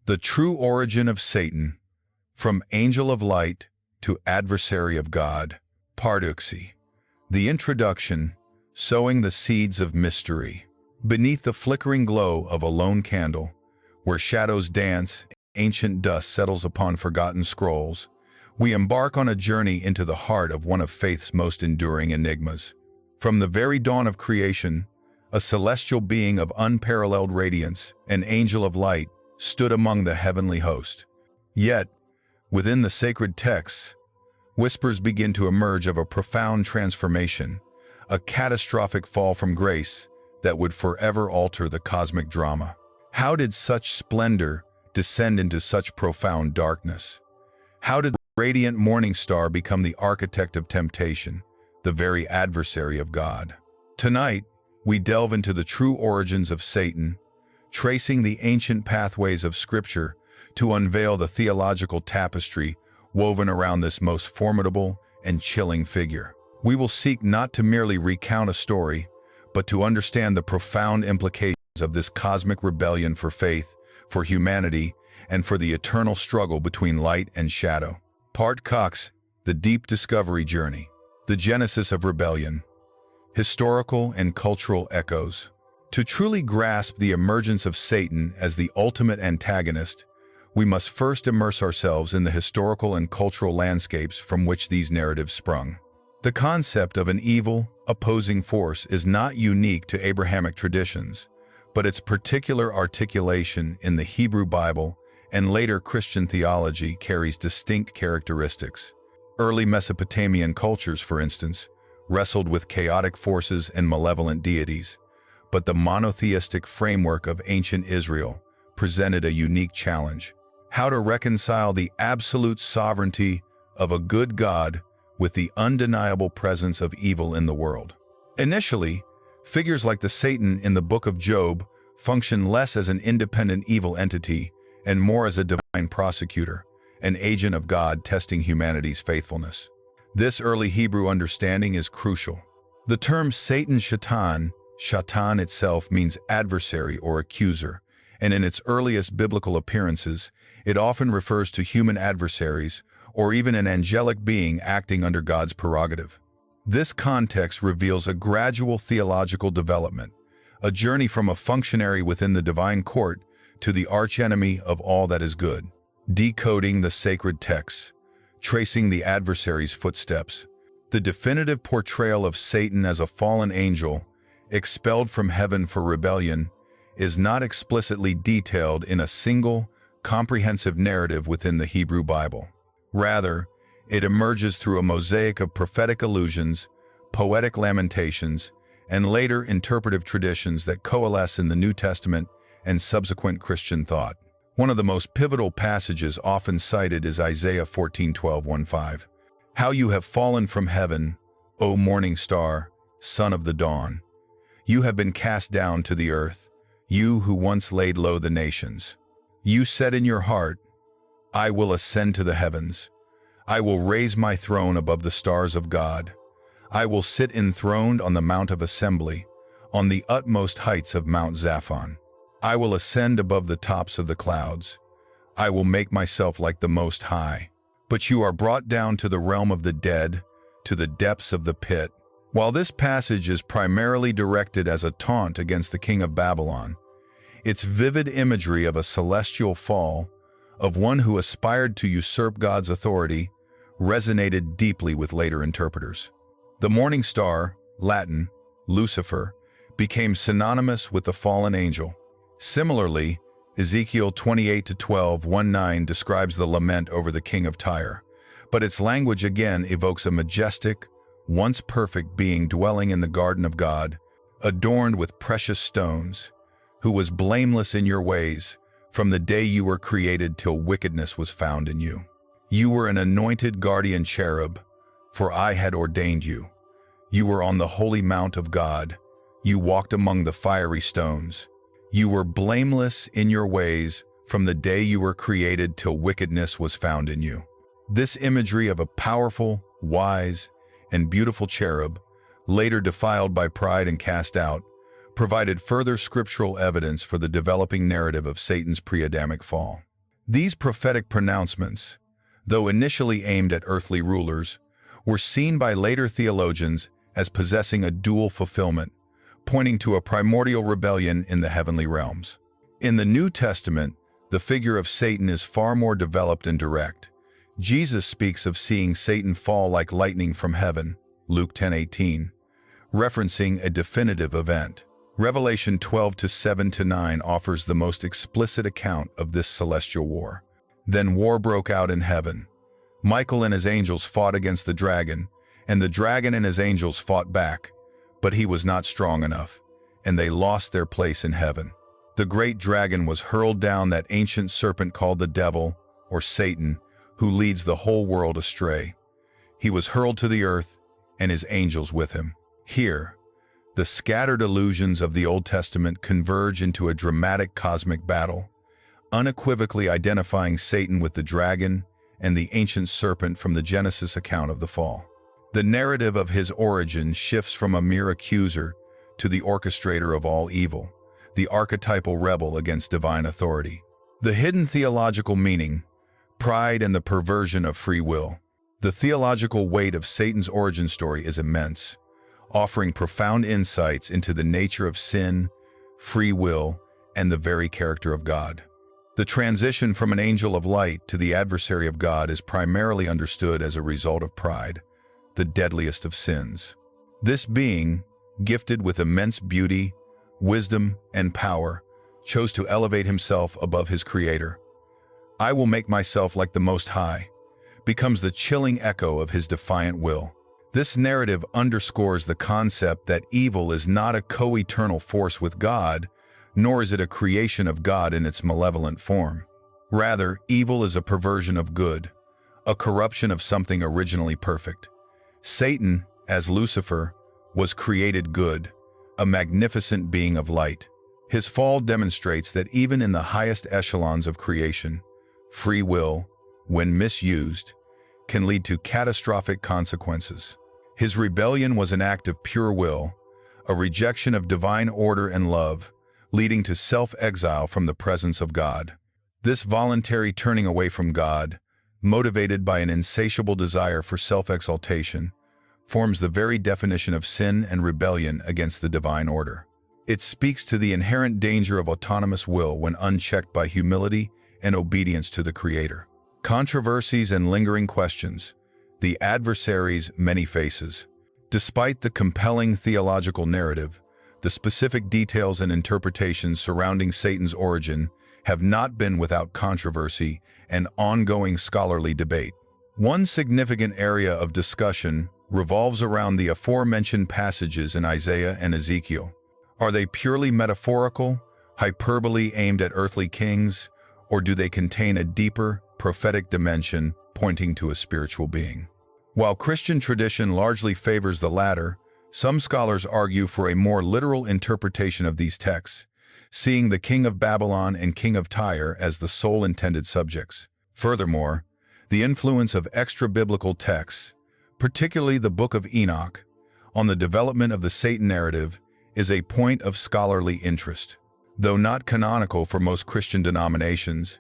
The True Origin of Satan, From Angel of Light to Adversary of God, Parduxi. The Introduction, Sowing the Seeds of Mystery. Beneath the flickering glow of a lone candle, where shadows dance, ancient dust settles upon forgotten scrolls, we embark on a journey into the heart of one of faith's most enduring enigmas. From the very dawn of creation, a celestial being of unparalleled radiance, an angel of light, stood among the heavenly host. Yet, within the sacred texts, whispers begin to emerge of a profound transformation, a catastrophic fall from grace that would forever alter the cosmic drama. How did such splendor descend into such profound darkness? How did the radiant morning star become the architect of temptation, the very adversary of God? Tonight, we delve into the true origins of Satan, tracing the ancient pathways of Scripture to unveil the theological tapestry woven around this most formidable and chilling figure. We will seek not to merely recount a story, but to understand the profound implications of this cosmic rebellion for faith, for humanity, and for the eternal struggle between light and shadow. Part Cox, The Deep Discovery Journey. The Genesis of Rebellion. Historical and cultural echoes. To truly grasp the emergence of Satan as the ultimate antagonist, we must first immerse ourselves in the historical and cultural landscapes from which these narratives sprung. The concept of an evil, opposing force is not unique to Abrahamic traditions, but its particular articulation in the Hebrew Bible and later Christian theology carries distinct characteristics. Early Mesopotamian cultures, for instance, wrestled with chaotic forces and malevolent deities, but the monotheistic framework of ancient Israel presented a unique challenge: how to reconcile the absolute sovereignty of a good God with the undeniable presence of evil in the world. Initially, figures like the Satan in the Book of Job function less as an independent evil entity and more as a divine prosecutor, an agent of God testing humanity's faithfulness. This early Hebrew understanding is crucial. The term Satan Shatan itself means adversary or accuser, and in its earliest biblical appearances, it often refers to human adversaries or even an angelic being acting under God's prerogative. This context reveals a gradual theological development, a journey from a functionary within the divine court to the archenemy of all that is good. Decoding the sacred texts, tracing the adversary's footsteps. The definitive portrayal of Satan as a fallen angel, expelled from heaven for rebellion, is not explicitly detailed in a single, comprehensive narrative within the Hebrew Bible. Rather, it emerges through a mosaic of prophetic allusions, poetic lamentations, and later interpretive traditions that coalesce in the New Testament and subsequent Christian thought. One of the most pivotal passages often cited is Isaiah 14:12-15. How you have fallen from heaven, O morning star, son of the dawn. You have been cast down to the earth, you who once laid low the nations. You said in your heart, I will ascend to the heavens. I will raise my throne above the stars of God. I will sit enthroned on the Mount of Assembly, on the utmost heights of Mount Zaphon. I will ascend above the tops of the clouds. I will make myself like the Most High. But you are brought down to the realm of the dead, to the depths of the pit. While this passage is primarily directed as a taunt against the king of Babylon, its vivid imagery of a celestial fall, of one who aspired to usurp God's authority, resonated deeply with later interpreters. The morning star, Latin, Lucifer, became synonymous with the fallen angel. Similarly, Ezekiel 28:12-19 describes the lament over the king of Tyre, but its language again evokes a majestic, once perfect being dwelling in the garden of God, adorned with precious stones, who was blameless in your ways, from the day you were created till wickedness was found in you. You were an anointed guardian cherub, for I had ordained you. You were on the holy mount of God. You walked among the fiery stones. You were blameless in your ways from the day you were created till wickedness was found in you. This imagery of a powerful, wise, and beautiful cherub, later defiled by pride and cast out, provided further scriptural evidence for the developing narrative of Satan's pre-Adamic fall. These prophetic pronouncements, though initially aimed at earthly rulers, were seen by later theologians as possessing a dual fulfillment, pointing to a primordial rebellion in the heavenly realms. In the New Testament, the figure of Satan is far more developed and direct. Jesus speaks of seeing Satan fall like lightning from heaven, Luke 10:18, referencing a definitive event. Revelation 12:7-9 offers the most explicit account of this celestial war. Then war broke out in heaven. Michael and his angels fought against the dragon, and the dragon and his angels fought back, but he was not strong enough, and they lost their place in heaven. The great dragon was hurled down, that ancient serpent called the devil, or Satan, who leads the whole world astray. He was hurled to the earth, and his angels with him. Here, the scattered allusions of the Old Testament converge into a dramatic cosmic battle, unequivocally identifying Satan with the dragon and the ancient serpent from the Genesis account of the fall. The narrative of his origin shifts from a mere accuser to the orchestrator of all evil, the archetypal rebel against divine authority. The hidden theological meaning, pride and the perversion of free will. The theological weight of Satan's origin story is immense, offering profound insights into the nature of sin, free will, and the very character of God. The transition from an angel of light to the adversary of God is primarily understood as a result of pride, the deadliest of sins. This being, gifted with immense beauty, wisdom, and power, chose to elevate himself above his creator. "I will make myself like the Most High," becomes the chilling echo of his defiant will. This narrative underscores the concept that evil is not a co-eternal force with God, nor is it a creation of God in its malevolent form. Rather, evil is a perversion of good, a corruption of something originally perfect. Satan, as Lucifer, was created good, a magnificent being of light. His fall demonstrates that even in the highest echelons of creation, free will, when misused, can lead to catastrophic consequences. His rebellion was an act of pure will, a rejection of divine order and love, leading to self-exile from the presence of God. This voluntary turning away from God, motivated by an insatiable desire for self-exaltation, forms the very definition of sin and rebellion against the divine order. It speaks to the inherent danger of autonomous will when unchecked by humility and obedience to the Creator. Controversies and lingering questions. The adversary's many faces. Despite the compelling theological narrative, the specific details and interpretations surrounding Satan's origin have not been without controversy and ongoing scholarly debate. One significant area of discussion revolves around the aforementioned passages in Isaiah and Ezekiel. Are they purely metaphorical, hyperbole aimed at earthly kings, or do they contain a deeper, prophetic dimension pointing to a spiritual being? While Christian tradition largely favors the latter, some scholars argue for a more literal interpretation of these texts, seeing the king of Babylon and king of Tyre as the sole intended subjects. Furthermore, the influence of extra-biblical texts, particularly the Book of Enoch, on the development of the Satan narrative is a point of scholarly interest. Though not canonical for most Christian denominations,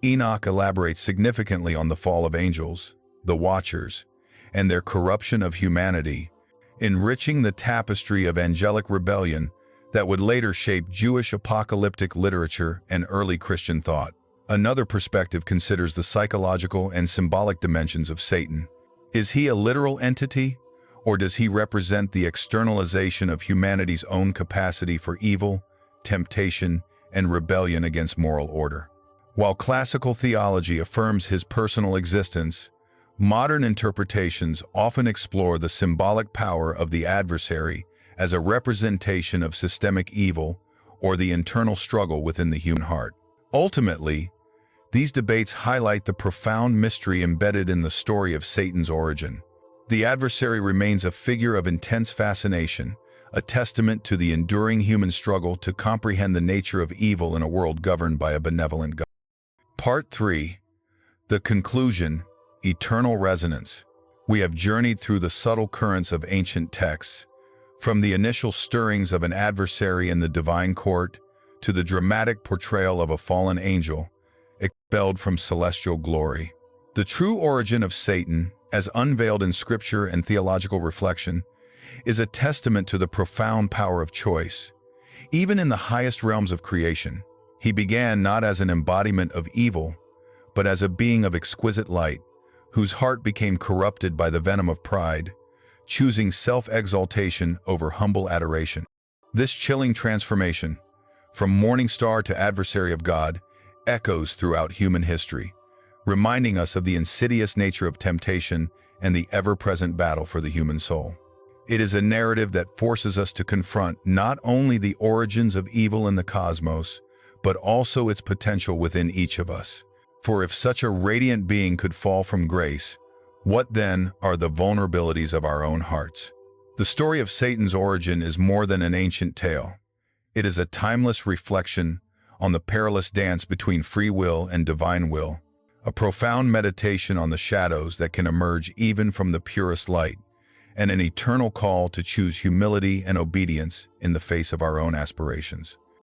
Enoch elaborates significantly on the fall of angels, the Watchers, and their corruption of humanity, enriching the tapestry of angelic rebellion that would later shape Jewish apocalyptic literature and early Christian thought. Another perspective considers the psychological and symbolic dimensions of Satan. Is he a literal entity, or does he represent the externalization of humanity's own capacity for evil, temptation, and rebellion against moral order? While classical theology affirms his personal existence, modern interpretations often explore the symbolic power of the adversary as a representation of systemic evil or the internal struggle within the human heart. Ultimately, these debates highlight the profound mystery embedded in the story of Satan's origin. The adversary remains a figure of intense fascination, a testament to the enduring human struggle to comprehend the nature of evil in a world governed by a benevolent God. Part 3. The conclusion, eternal resonance. We have journeyed through the subtle currents of ancient texts, from the initial stirrings of an adversary in the divine court to the dramatic portrayal of a fallen angel, expelled from celestial glory. The true origin of Satan, as unveiled in scripture and theological reflection, is a testament to the profound power of choice. Even in the highest realms of creation, he began not as an embodiment of evil, but as a being of exquisite light, whose heart became corrupted by the venom of pride, choosing self-exaltation over humble adoration. This chilling transformation, from morning star to adversary of God, echoes throughout human history, reminding us of the insidious nature of temptation and the ever-present battle for the human soul. It is a narrative that forces us to confront not only the origins of evil in the cosmos, but also its potential within each of us. For if such a radiant being could fall from grace, what then are the vulnerabilities of our own hearts? The story of Satan's origin is more than an ancient tale. It is a timeless reflection on the perilous dance between free will and divine will, a profound meditation on the shadows that can emerge even from the purest light, and an eternal call to choose humility and obedience in the face of our own aspirations.